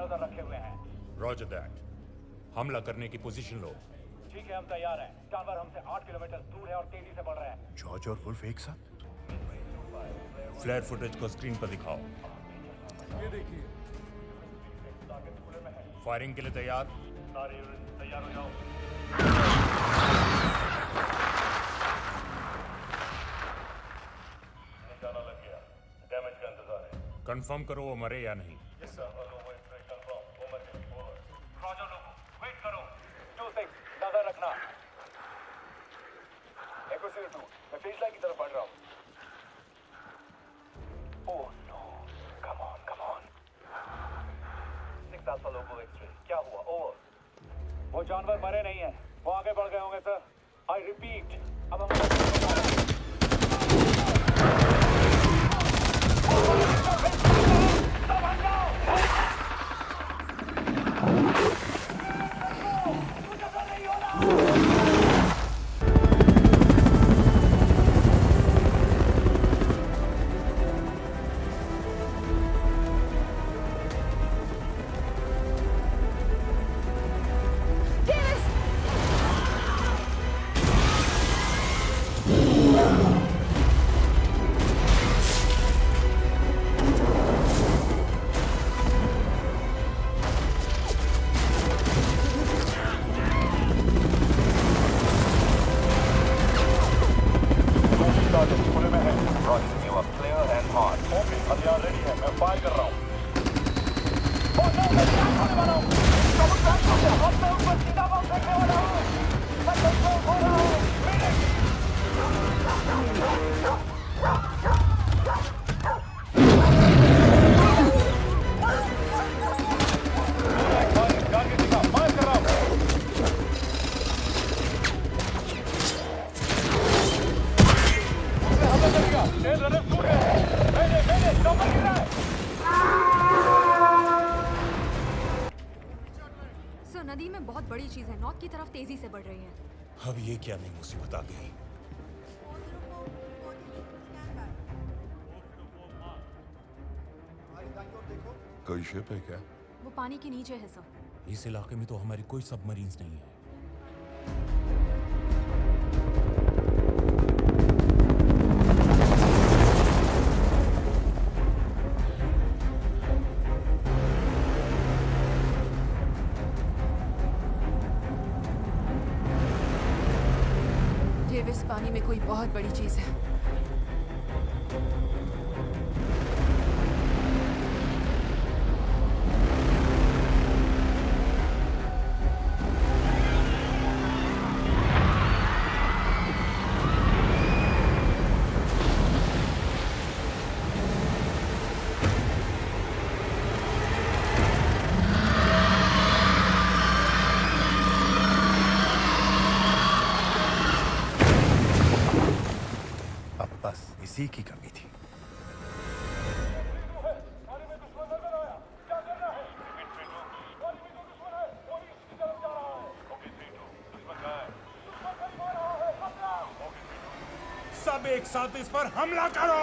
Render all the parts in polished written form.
नजर रखे हुए हैं। Roger that. हमला करने की पोजीशन लो। ठीक है, हम तैयार हैं। जानवर हमसे 8 किलोमीटर दूर है और तेजी से बढ़ रहा है। जॉर्ज और वुल्फ एक साथ। फ्लेयर फुटेज को स्क्रीन पर दिखाओ। ये देखिए। फायरिंग के लिए तैयार। सारे यूनिट तैयार हो जाओ। निशाना लग गया। डैमेज का इंतजार है। कंफर्म करो वो मरे या नहीं। वेट करो। 2-6 नजर रखना। एको 02 मैं फेज लाइन की तरफ बढ़ रहा हूँ। Oh no, come on. 6 alpha लोगो एक्स-रे। क्या हुआ? ओवर। वो जानवर मरे नहीं हैं। वो आगे बढ़ गए होंगे सर। आई रिपीट, अब हम नदी में बहुत बड़ी चीज है, नॉर्थ की तरफ तेजी से बढ़ रही है। अब ये क्या नई मुसीबत आ गई? कोई शिप है क्या? वो पानी के नीचे है सर। इस इलाके में तो हमारी कोई सबमरीन्स नहीं है। डेविस, पानी में कोई बहुत बड़ी चीज है। इसी की कमी थी। सब एक साथ इस पर हमला करो।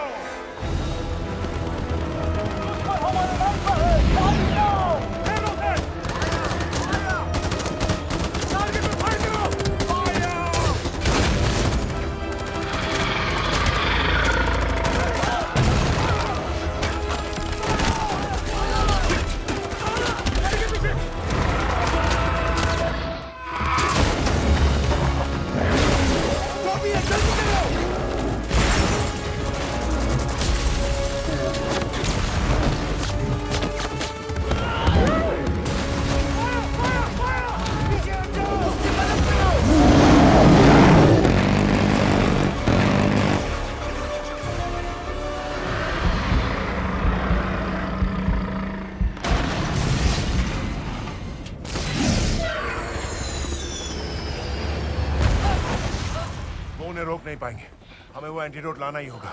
रोक नहीं पाएंगे, हमें वो एंटीडोट लाना ही होगा।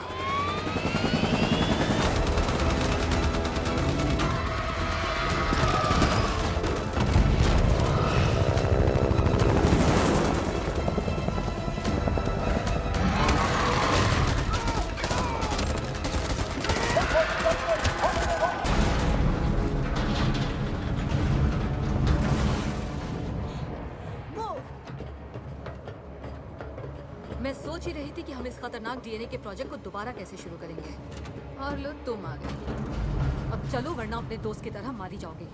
सोच ही रही थी कि हम इस खतरनाक डीएनए के प्रोजेक्ट को दोबारा कैसे शुरू करेंगे। और लो तुम आ गए। अब चलो वरना अपने दोस्त की तरह मारी जाओगी।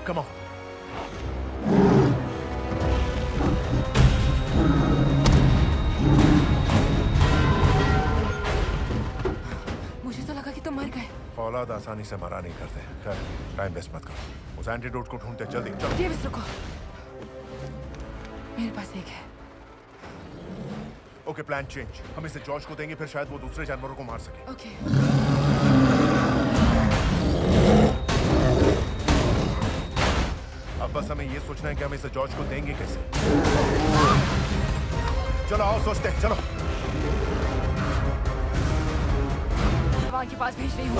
Come on. मुझे तो लगा कि तुम मर गए। फौलाद आसानी से मरा नहीं करते। खैर, टाइम वेस्ट मत करो। उस एंटीडोट को ढूंढते जल्दी चलो। डेविस रुको, मेरे पास एक है। Okay, plan change. हम इसे जॉर्ज को देंगे, फिर शायद वो दूसरे जानवरों को मार सके। ओके। अब बस हमें ये सोचना है कि हम इसे जॉर्ज को देंगे कैसे। चलो आओ सोचते हैं, चलो। वहां के पास भेज रही हूँ।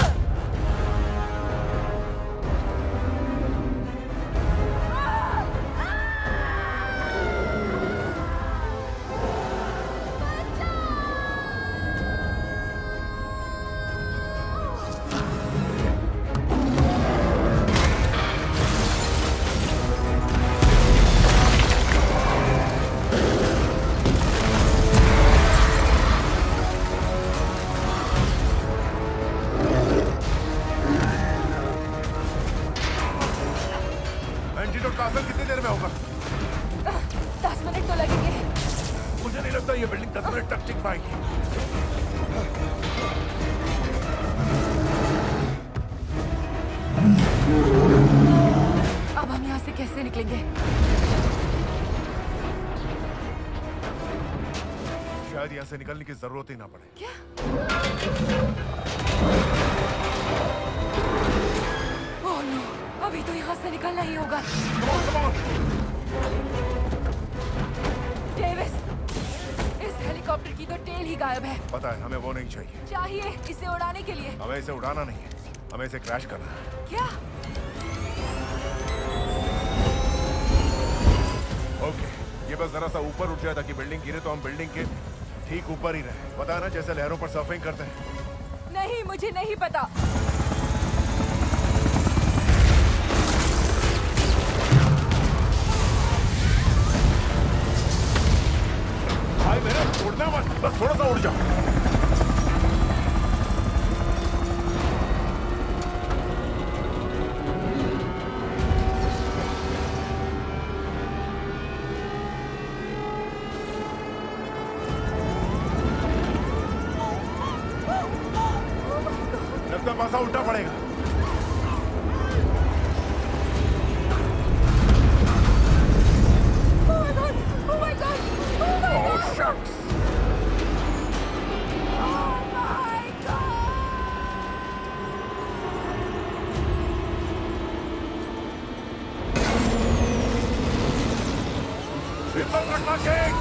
एंटीडोट का असर कितनी देर में होगा? 10 मिनट तो लगेंगे। मुझे नहीं लगता ये बिल्डिंग 10 मिनट तक टिक पाएगी। अब हम यहाँ से कैसे निकलेंगे? शायद यहाँ से निकलने की जरूरत ही ना पड़े। क्या? ओह नो, अभी तो यहाँ से निकलना ही होगा। Come on. डेविस, इस हेलीकॉप्टर की तो टेल ही गायब है। पता है, हमें वो नहीं चाहिए। चाहिए इसे उड़ाने के लिए। हमें इसे उड़ाना नहीं है, हमें इसे क्रैश करना है। क्या? ओके, ये बस जरा सा ऊपर उठ जाए ताकि बिल्डिंग गिरे तो हम बिल्डिंग के ठीक ऊपर ही रहे। पता है ना, जैसे लहरों पर सर्फिंग करते हैं। नहीं, मुझे नहीं पता। भाई मेरे, उड़ना मत, बस थोड़ा सा उड़ जाओ। लगता है पासा उल्टा पड़ेगा। Oh my God! Oh my Oh, God! shucks. Oh my God! हिम्मत रखना, केक।